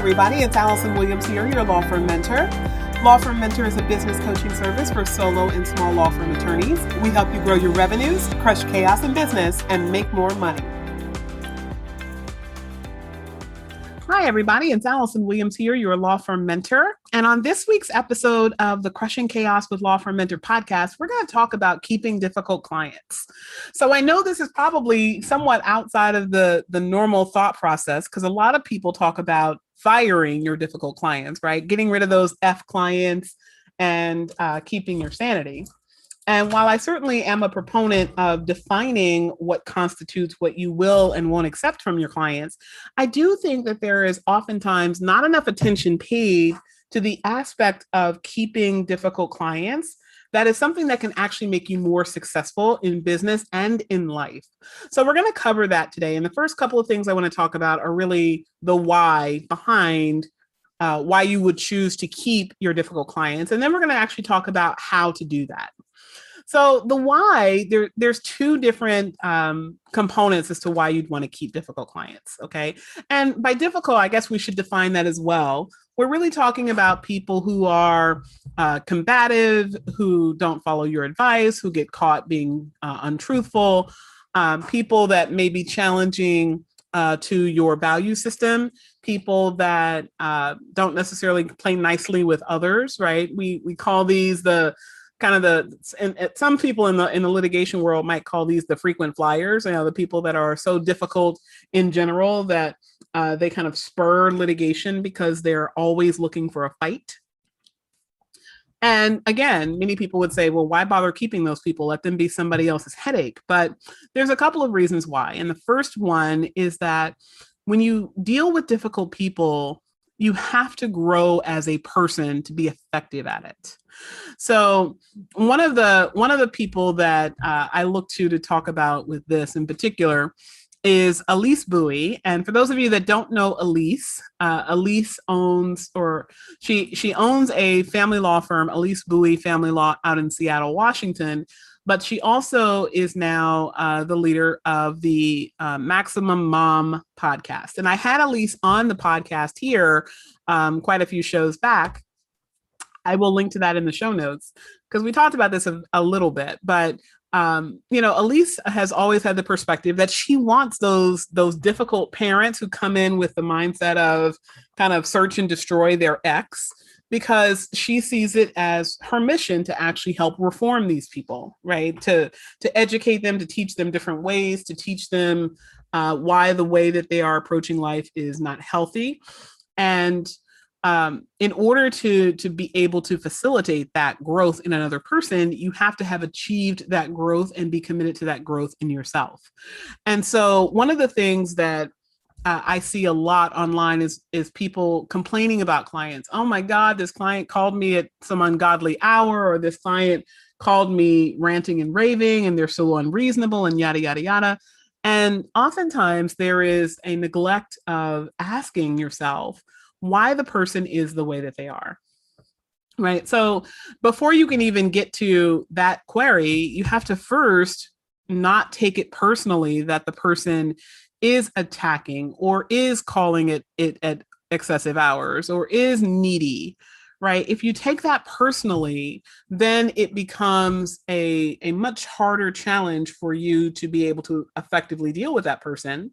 everybody. It's Allison Williams here, your law firm mentor. Law Firm Mentor is a business coaching service for solo and small law firm attorneys. We help you grow your revenues, crush chaos in business, and make more money. Hi, everybody. It's Allison Williams here, your law firm mentor. And on this week's episode of the Crushing Chaos with Law Firm Mentor podcast, we're going to talk about keeping difficult clients. So I know this is probably somewhat outside of the normal thought process because a lot of people talk about firing your difficult clients, right? Getting rid of those F clients and keeping your sanity. And while I certainly am a proponent of defining what constitutes what you will and won't accept from your clients, I do think that there is oftentimes not enough attention paid to the aspect of keeping difficult clients. That is something that can actually make you more successful in business and in life. So we're going to cover that today. And the first couple of things I want to talk about are really the why behind why you would choose to keep your difficult clients. And then we're going to actually talk about how to do that. So the why, there's two different components as to why you'd want to keep difficult clients, okay? And by difficult, I guess we should define that as well. We're really talking about people who are combative, who don't follow your advice, who get caught being untruthful, people that may be challenging to your value system, people that don't necessarily play nicely with others, right? We call these and some people in the litigation world might call these the frequent flyers, the people that are so difficult in general that they kind of spur litigation because they're always looking for a fight. And again, many people would say, well, why bother keeping those people? Let them be somebody else's headache. But there's a couple of reasons why. And the first one is that when you deal with difficult people, you have to grow as a person to be effective at it. So one of the people that I look to talk about with this in particular is Elise Bowie. And for those of you that don't know Elise, Elise owns she owns a family law firm, Elise Bowie Family Law, out in Seattle, Washington. But she also is now the leader of the Maximum Mom podcast. And I had Elise on the podcast here quite a few shows back. I will link to that in the show notes because we talked about this a little bit. But, Elise has always had the perspective that she wants those difficult parents who come in with the mindset of kind of search and destroy their ex, because she sees it as her mission to actually help reform these people, right? To educate them, to teach them different ways, to teach them why the way that they are approaching life is not healthy. And in order to be able to facilitate that growth in another person, you have to have achieved that growth and be committed to that growth in yourself. And so one of the things that I see a lot online is people complaining about clients. Oh my God, this client called me at some ungodly hour, or this client called me ranting and raving, and they're so unreasonable, and yada, yada, yada. And oftentimes there is a neglect of asking yourself why the person is the way that they are. Right. So before you can even get to that query, you have to first not take it personally that the person is attacking or is calling it at excessive hours or is needy, right? If you take that personally, then it becomes a much harder challenge for you to be able to effectively deal with that person,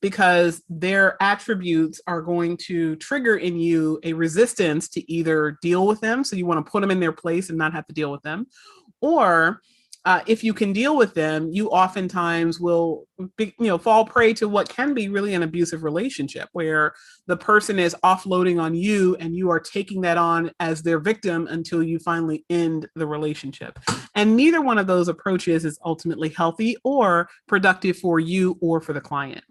because their attributes are going to trigger in you a resistance to either deal with them. So you want to put them in their place and not have to deal with them. Or if you can deal with them, you oftentimes will fall prey to what can be really an abusive relationship where the person is offloading on you and you are taking that on as their victim until you finally end the relationship. And neither one of those approaches is ultimately healthy or productive for you or for the client.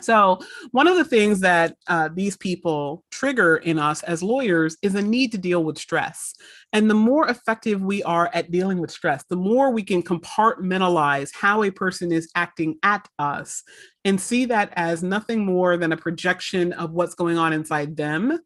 So one of the things that these people trigger in us as lawyers is a need to deal with stress. And the more effective we are at dealing with stress, the more we can compartmentalize how a person is acting at us and see that as nothing more than a projection of what's going on inside them.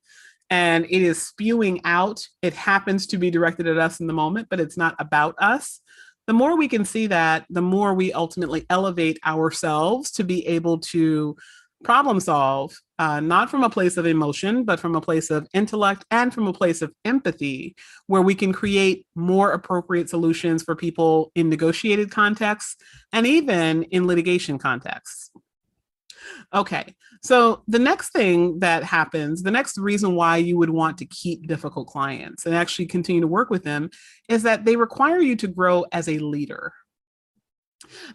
And it is spewing out. It happens to be directed at us in the moment, but it's not about us. The more we can see that, the more we ultimately elevate ourselves to be able to problem solve not from a place of emotion, but from a place of intellect and from a place of empathy, where we can create more appropriate solutions for people in negotiated contexts and even in litigation contexts. Okay, so the next thing that happens, the next reason why you would want to keep difficult clients and actually continue to work with them is that they require you to grow as a leader.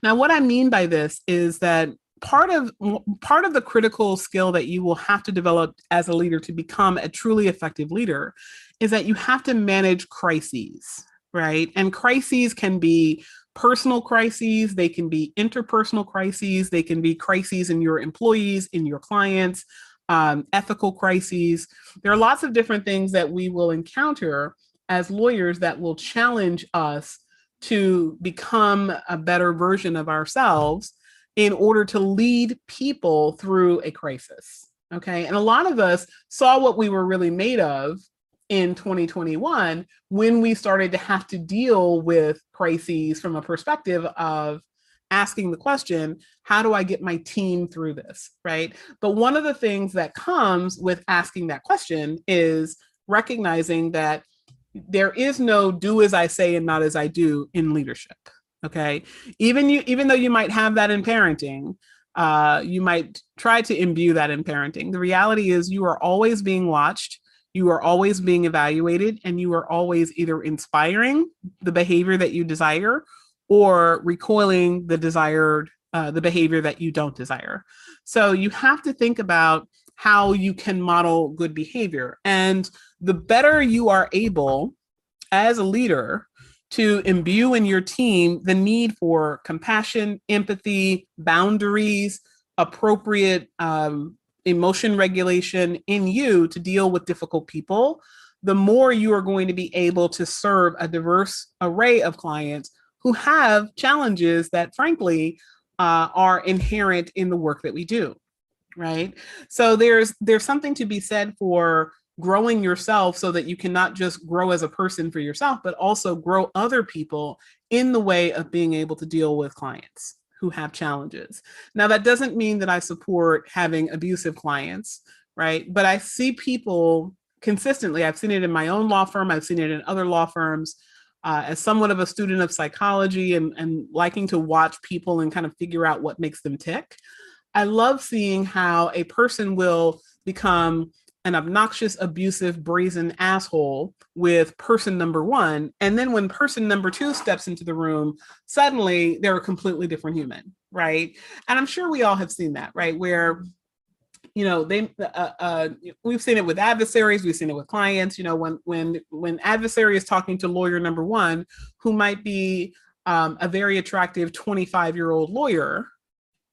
Now, what I mean by this is that part of the critical skill that you will have to develop as a leader to become a truly effective leader is that you have to manage crises, right? And crises can be personal crises, they can be interpersonal crises, they can be crises in your employees, in your clients, ethical crises. There are lots of different things that we will encounter as lawyers that will challenge us to become a better version of ourselves in order to lead people through a crisis. Okay. And a lot of us saw what we were really made of in 2021 when we started to have to deal with crises from a perspective of asking the question, how do I get my team through this? Right. But one of the things that comes with asking that question is recognizing that there is no do as I say and not as I do in leadership. Okay. Even though you might have that in parenting, you might try to imbue that in parenting. The reality is you are always being watched, you are always being evaluated, and you are always either inspiring the behavior that you desire or recoiling the behavior that you don't desire. So you have to think about how you can model good behavior. And the better you are able as a leader to imbue in your team the need for compassion, empathy, boundaries, appropriate emotion regulation in you to deal with difficult people, the more you are going to be able to serve a diverse array of clients who have challenges that, frankly, are inherent in the work that we do. Right. So there's something to be said for growing yourself so that you can not just grow as a person for yourself, but also grow other people in the way of being able to deal with clients who have challenges. Now, that doesn't mean that I support having abusive clients, right? But I see people consistently. I've seen it in my own law firm. I've seen it in other law firms. As somewhat of a student of psychology and liking to watch people and kind of figure out what makes them tick, I love seeing how a person will become an obnoxious, abusive, brazen asshole with person number one. And then when person number two steps into the room, suddenly they're a completely different human, right? And I'm sure we all have seen that, right? Where, we've seen it with adversaries, we've seen it with clients, when adversary is talking to lawyer number one, who might be a very attractive 25-year-old lawyer,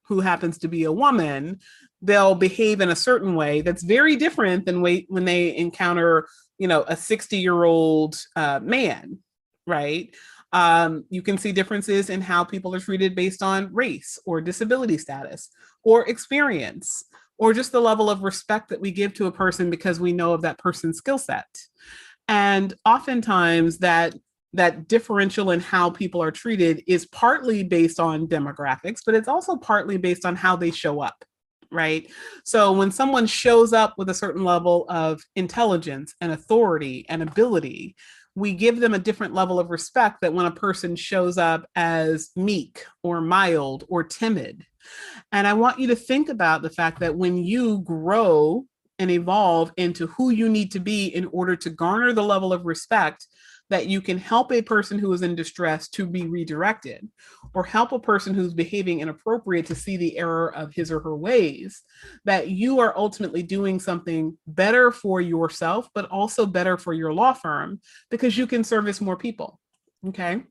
who happens to be a woman, they'll behave in a certain way that's very different than when they encounter, a 60-year-old man, right? You can see differences in how people are treated based on race or disability status or experience, or just the level of respect that we give to a person because we know of that person's skill set. And oftentimes that differential in how people are treated is partly based on demographics, but it's also partly based on how they show up, right? So when someone shows up with a certain level of intelligence and authority and ability, we give them a different level of respect that when a person shows up as meek or mild or timid. And I want you to think about the fact that when you grow and evolve into who you need to be in order to garner the level of respect that you can help a person who is in distress to be redirected, or help a person who's behaving inappropriate to see the error of his or her ways, that you are ultimately doing something better for yourself, but also better for your law firm because you can service more people. Okay.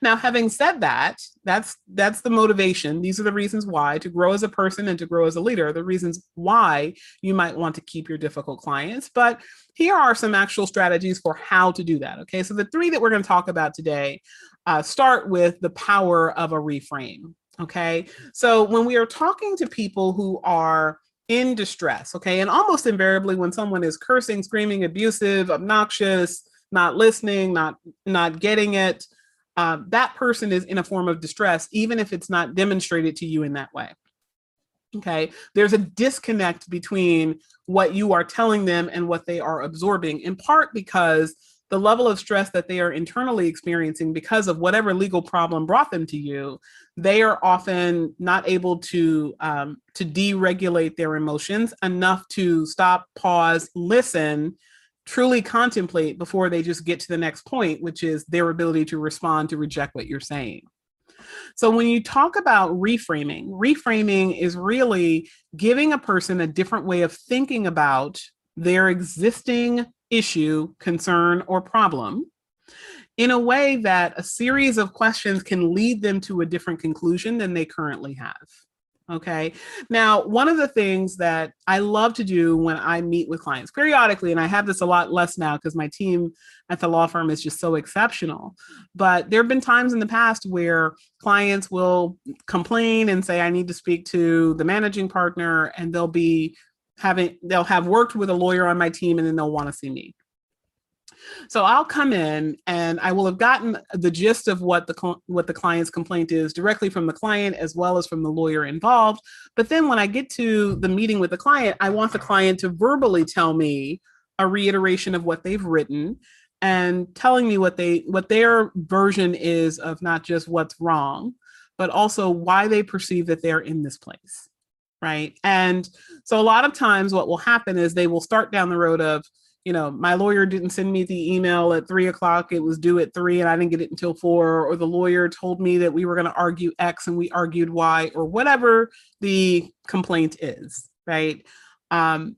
Now, having said that, that's the motivation. These are the reasons why to grow as a person and to grow as a leader, the reasons why you might want to keep your difficult clients. But here are some actual strategies for how to do that. Okay, so the three that we're going to talk about today start with the power of a reframe. Okay, so when we are talking to people who are in distress, okay, and almost invariably when someone is cursing, screaming, abusive, obnoxious, not listening, not getting it, that person is in a form of distress, even if it's not demonstrated to you in that way. Okay. There's a disconnect between what you are telling them and what they are absorbing, in part because the level of stress that they are internally experiencing because of whatever legal problem brought them to you, they are often not able to deregulate their emotions enough to stop, pause, listen, truly contemplate before they just get to the next point, which is their ability to respond to reject what you're saying. So when you talk about reframing is really giving a person a different way of thinking about their existing issue, concern, or problem in a way that a series of questions can lead them to a different conclusion than they currently have. Okay. Now, one of the things that I love to do when I meet with clients periodically, and I have this a lot less now because my team at the law firm is just so exceptional, but there have been times in the past where clients will complain and say, I need to speak to the managing partner, and they'll have worked with a lawyer on my team and then they'll want to see me. So I'll come in and I will have gotten the gist of what the client's complaint is directly from the client as well as from the lawyer involved. But then when I get to the meeting with the client, I want the client to verbally tell me a reiteration of what they've written and telling me what their version is of not just what's wrong, but also why they perceive that they're in this place. Right. And so a lot of times what will happen is they will start down the road of, my lawyer didn't send me the email at 3:00. It was due at 3 and I didn't get it until 4, or the lawyer told me that we were going to argue X and we argued Y, or whatever the complaint is. Right. And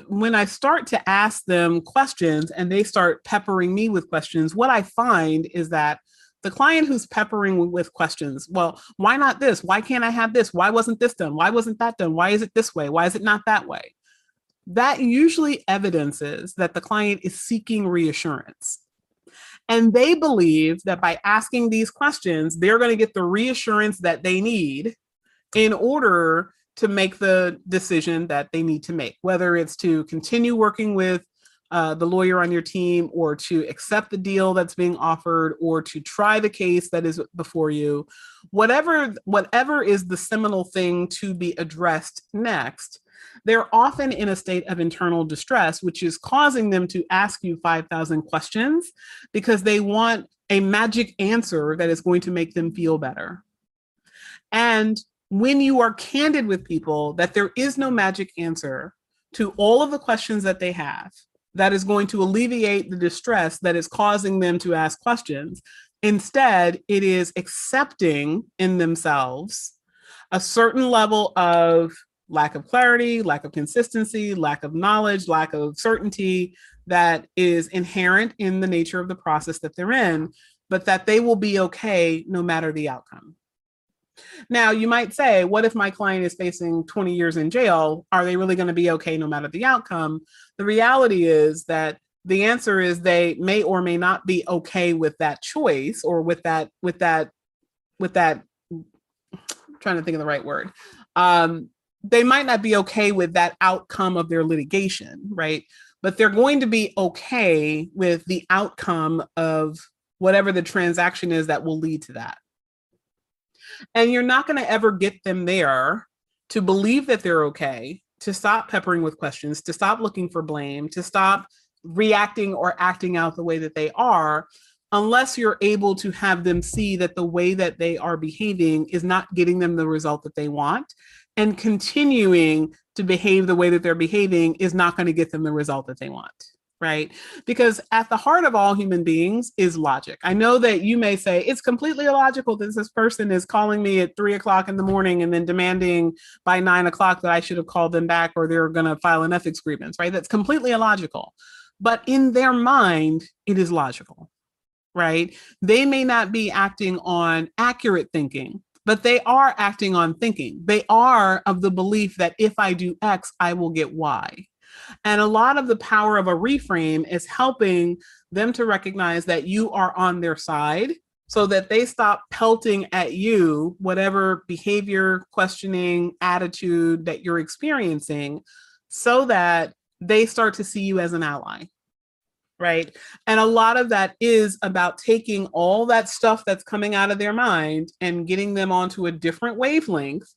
when I start to ask them questions and they start peppering me with questions, what I find is that the client who's peppering with questions, well, why not this? Why can't I have this? Why wasn't this done? Why wasn't that done? Why is it this way? Why is it not that way? That usually evidences that the client is seeking reassurance. And they believe that by asking these questions, they're going to get the reassurance that they need in order to make the decision that they need to make, whether it's to continue working with the lawyer on your team, or to accept the deal that's being offered, or to try the case that is before you. Whatever is the seminal thing to be addressed next, they're often in a state of internal distress, which is causing them to ask you 5,000 questions because they want a magic answer that is going to make them feel better. And when you are candid with people that there is no magic answer to all of the questions that they have that is going to alleviate the distress that is causing them to ask questions, instead, it is accepting in themselves a certain level of lack of clarity, lack of consistency, lack of knowledge, lack of certainty that is inherent in the nature of the process that they're in, but that they will be okay no matter the outcome. Now, you might say, what if my client is facing 20 years in jail? Are they really going to be okay no matter the outcome? The reality is that the answer is they may or may not be okay with that choice, or with that, I'm trying to think of the right word. They might not be okay with that outcome of their litigation, right? But they're going to be okay with the outcome of whatever the transaction is that will lead to that. And you're not going to ever get them there to believe that they're okay, to stop peppering with questions, to stop looking for blame, to stop reacting or acting out the way that they are, unless you're able to have them see that the way that they are behaving is not getting them the result that they want, and continuing to behave the way that they're behaving is not going to get them the result that they want, right? Because at the heart of all human beings is logic. I know that you may say it's completely illogical that this person is calling me at 3:00 in the morning and then demanding by 9:00 that I should have called them back, or they're going to file an ethics grievance, right? That's completely illogical. But in their mind, it is logical, right? They may not be acting on accurate thinking, but they are acting on thinking. They are of the belief that if I do X, I will get Y. And a lot of the power of a reframe is helping them to recognize that you are on their side, so that they stop pelting at you whatever behavior, questioning, attitude that you're experiencing, so that they start to see you as an ally. Right. And a lot of that is about taking all that stuff that's coming out of their mind and getting them onto a different wavelength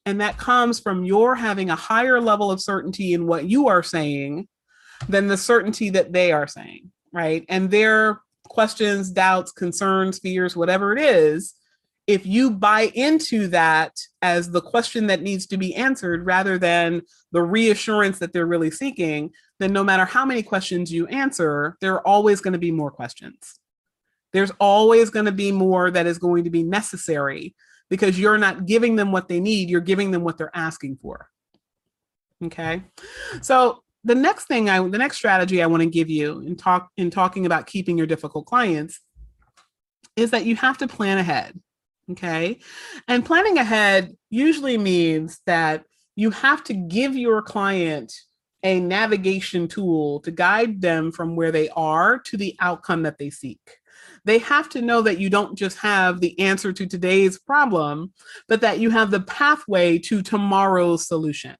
And that comes from your having a higher level of certainty in what you are saying than the certainty that they are saying, right? And their questions, doubts, concerns, fears, whatever it is, if you buy into that as the question that needs to be answered rather than the reassurance that they're really seeking, then no matter how many questions you answer, there are always going to be more questions. There's always going to be more that is going to be necessary because you're not giving them what they need, you're giving them what they're asking for. Okay. So the next strategy I want to give you in talking about keeping your difficult clients is that you have to plan ahead. Okay. And planning ahead usually means that you have to give your client a navigation tool to guide them from where they are to the outcome that they seek. They have to know that you don't just have the answer to today's problem, but that you have the pathway to tomorrow's solution.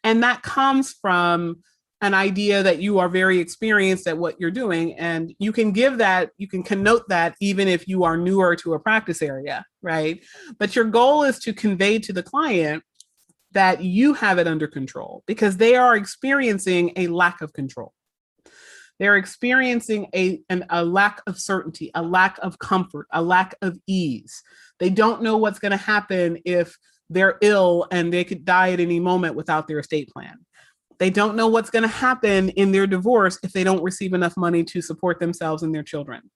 And that comes from an idea that you are very experienced at what you're doing. And you can give that, you can connote that even if you are newer to a practice area, right? But your goal is to convey to the client that you have it under control because they are experiencing a lack of control. They're experiencing a lack of certainty, a lack of comfort, a lack of ease. They don't know what's going to happen if they're ill and they could die at any moment without their estate plan. They don't know what's going to happen in their divorce if they don't receive enough money to support themselves and their children.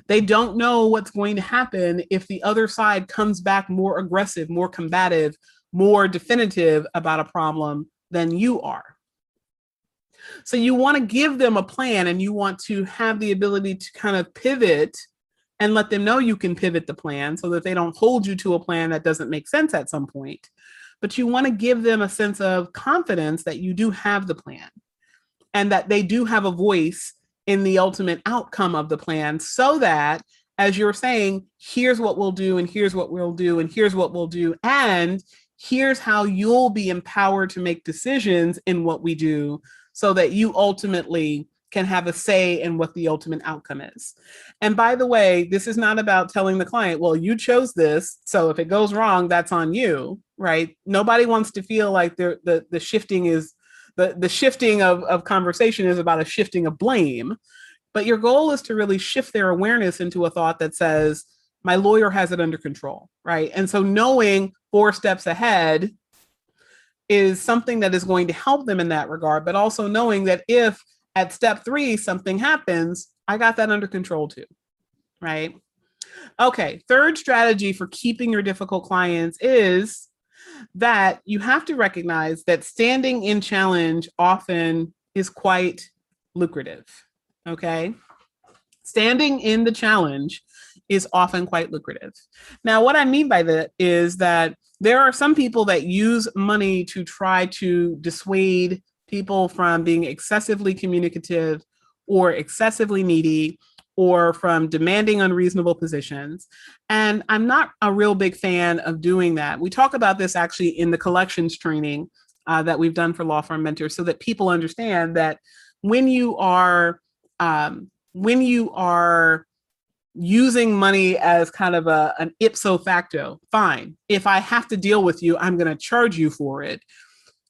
They don't know what's going to happen if the other side comes back more aggressive, more combative, more definitive about a problem than you are. So you want to give them a plan and you want to have the ability to kind of pivot and let them know you can pivot the plan so that they don't hold you to a plan that doesn't make sense at some point. But you want to give them a sense of confidence that you do have the plan and that they do have a voice in the ultimate outcome of the plan so that, as you're saying, here's what we'll do and here's what we'll do and here's what we'll do and here's how you'll be empowered to make decisions in what we do so that you ultimately can have a say in what the ultimate outcome is. And by the way, this is not about telling the client, well, you chose this, so if it goes wrong, that's on you, right? Nobody wants to feel like the shifting is the shifting of conversation is about a shifting of blame. But your goal is to really shift their awareness into a thought that says, my lawyer has it under control, right? And so knowing 4 steps ahead is something that is going to help them in that regard, but also knowing that if at step 3 something happens, I got that under control too, right? Okay, third strategy for keeping your difficult clients is that you have to recognize that standing in challenge often is quite lucrative, okay? Standing in the challenge is often quite lucrative. Now, what I mean by that is that there are some people that use money to try to dissuade people from being excessively communicative or excessively needy or from demanding unreasonable positions. And I'm not a real big fan of doing that. We talk about this actually in the collections training that we've done for law firm mentors so that people understand that when you are using money as kind of an ipso facto, fine. If I have to deal with you, I'm going to charge you for it.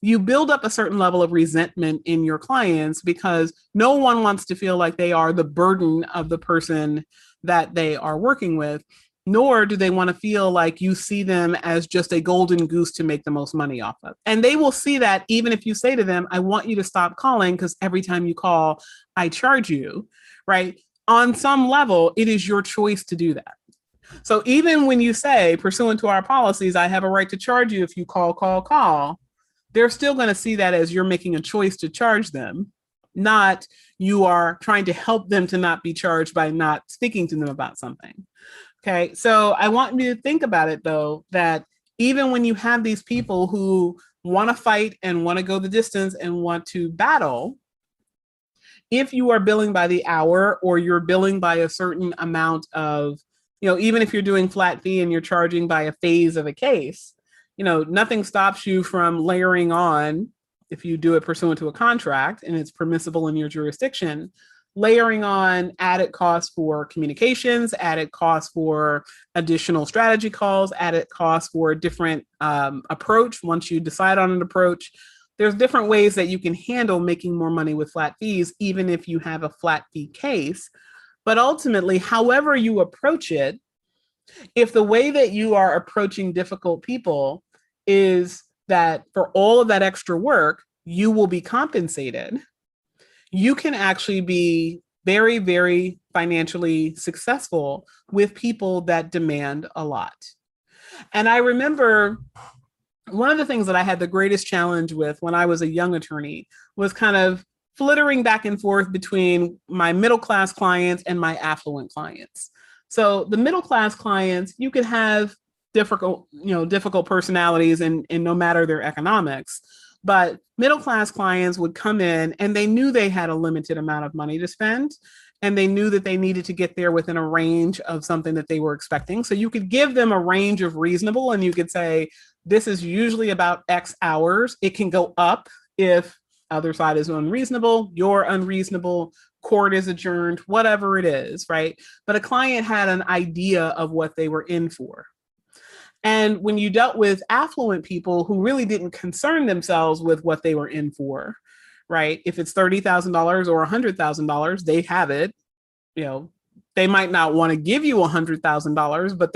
You build up a certain level of resentment in your clients because no one wants to feel like they are the burden of the person that they are working with, nor do they want to feel like you see them as just a golden goose to make the most money off of. And they will see that even if you say to them, I want you to stop calling because every time you call, I charge you, right? On some level, it is your choice to do that. So even when you say, pursuant to our policies, I have a right to charge you if you call, they're still going to see that as you're making a choice to charge them, not you are trying to help them to not be charged by not speaking to them about something. Okay, so I want you to think about it, though, that even when you have these people who want to fight and want to go the distance and want to battle, if you are billing by the hour or you're billing by a certain amount of, even if you're doing flat fee and you're charging by a phase of a case, nothing stops you from layering on, if you do it pursuant to a contract and it's permissible in your jurisdiction, layering on added costs for communications, added costs for additional strategy calls, added costs for a different approach. Once you decide on an approach, there's different ways that you can handle making more money with flat fees, even if you have a flat fee case. But ultimately, however you approach it, if the way that you are approaching difficult people is that for all of that extra work, you will be compensated, you can actually be very, very financially successful with people that demand a lot. And I remember one of the things that I had the greatest challenge with when I was a young attorney was kind of flittering back and forth between my middle class clients and my affluent clients. So the middle class clients, you could have difficult personalities and no matter their economics, but middle class clients would come in and they knew they had a limited amount of money to spend. And they knew that they needed to get there within a range of something that they were expecting. So you could give them a range of reasonable, and you could say, this is usually about X hours. It can go up if other side is unreasonable, you're unreasonable, court is adjourned, whatever it is, right? But a client had an idea of what they were in for. And when you dealt with affluent people who really didn't concern themselves with what they were in for, right? If it's $30,000 or $100,000, they have it. They might not want to give you $100,000, but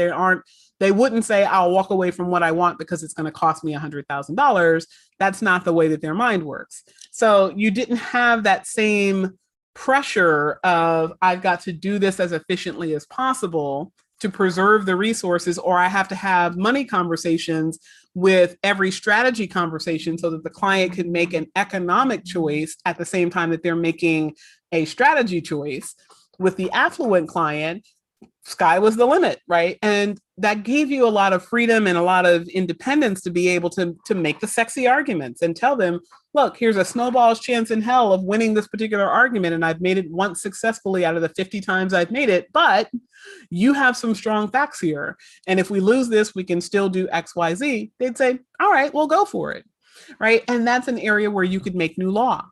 they wouldn't say, I'll walk away from what I want because it's going to cost me $100,000. That's not the way that their mind works. So you didn't have that same pressure of, I've got to do this as efficiently as possible to preserve the resources, or I have to have money conversations with every strategy conversation so that the client can make an economic choice at the same time that they're making a strategy choice. With the affluent client, sky was the limit, right? And that gave you a lot of freedom and a lot of independence to be able to make the sexy arguments and tell them, look, here's a snowball's chance in hell of winning this particular argument. And I've made it once successfully out of the 50 times I've made it, but you have some strong facts here. And if we lose this, we can still do X, Y, Z. They'd say, all right, we'll go for it, right? And that's an area where you could make new law.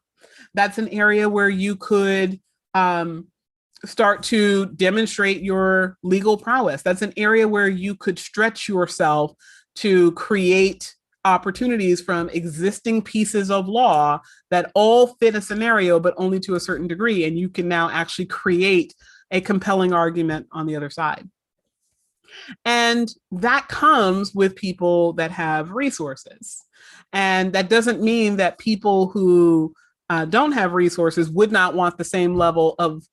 That's an area where you could start to demonstrate your legal prowess. That's an area where you could stretch yourself to create opportunities from existing pieces of law that all fit a scenario, but only to a certain degree. And you can now actually create a compelling argument on the other side. And that comes with people that have resources. And that doesn't mean that people who don't have resources would not want the same level of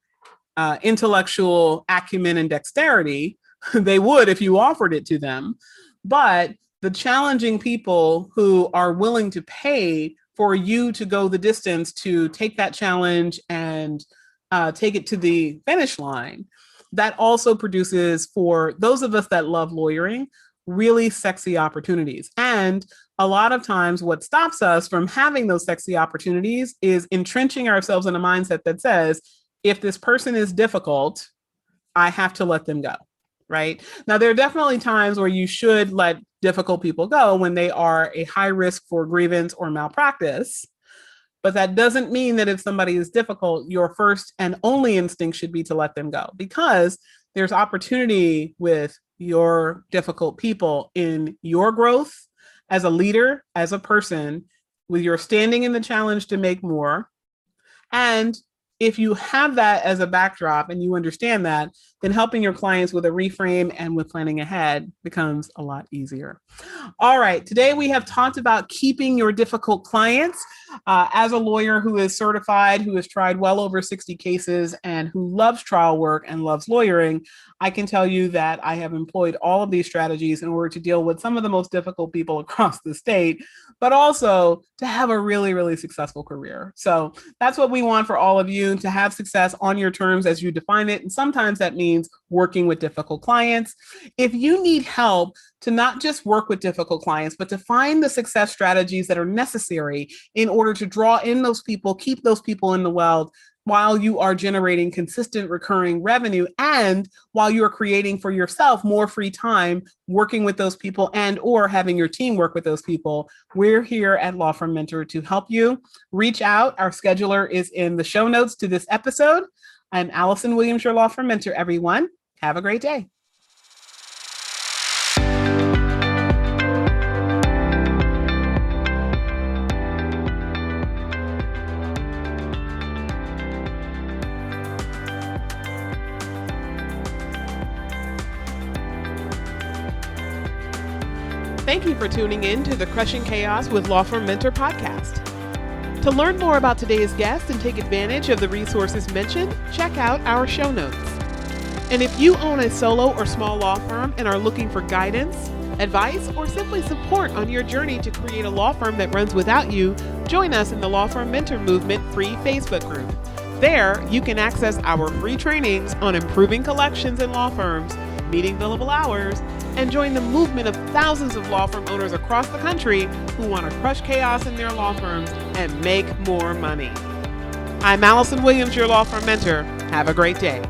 intellectual acumen and dexterity. They would if you offered it to them. But the challenging people who are willing to pay for you to go the distance to take that challenge and take it to the finish line, that also produces, for those of us that love lawyering, really sexy opportunities. And a lot of times what stops us from having those sexy opportunities is entrenching ourselves in a mindset that says, if this person is difficult, I have to let them go, right? Now, there are definitely times where you should let difficult people go when they are a high risk for grievance or malpractice. But that doesn't mean that if somebody is difficult, your first and only instinct should be to let them go, because there's opportunity with your difficult people in your growth as a leader, as a person, with your standing in the challenge to make more. And if you have that as a backdrop and you understand that, then helping your clients with a reframe and with planning ahead becomes a lot easier. All right, today we have talked about keeping your difficult clients. As a lawyer who is certified, who has tried well over 60 cases, and who loves trial work and loves lawyering, I can tell you that I have employed all of these strategies in order to deal with some of the most difficult people across the state, but also to have a really, really successful career. So that's what we want for all of you, to have success on your terms as you define it. And sometimes that means working with difficult clients. If you need help to not just work with difficult clients, but to find the success strategies that are necessary in order to draw in those people, keep those people in the world, while you are generating consistent recurring revenue and while you're creating for yourself more free time working with those people and or having your team work with those people. We're here at Law Firm Mentor to help you. Reach out. Our scheduler is in the show notes to this episode. I'm Allison Williams, your Law Firm Mentor, everyone. Have a great day. Thank you for tuning in to the Crushing Chaos with Law Firm Mentor podcast. To learn more about today's guest and take advantage of the resources mentioned, check out our show notes. And if you own a solo or small law firm and are looking for guidance, advice, or simply support on your journey to create a law firm that runs without you, join us in the Law Firm Mentor Movement free Facebook group. There, you can access our free trainings on improving collections in law firms, meeting billable hours, and join the movement of thousands of law firm owners across the country who want to crush chaos in their law firms and make more money. I'm Allison Williams, your Law Firm Mentor. Have a great day.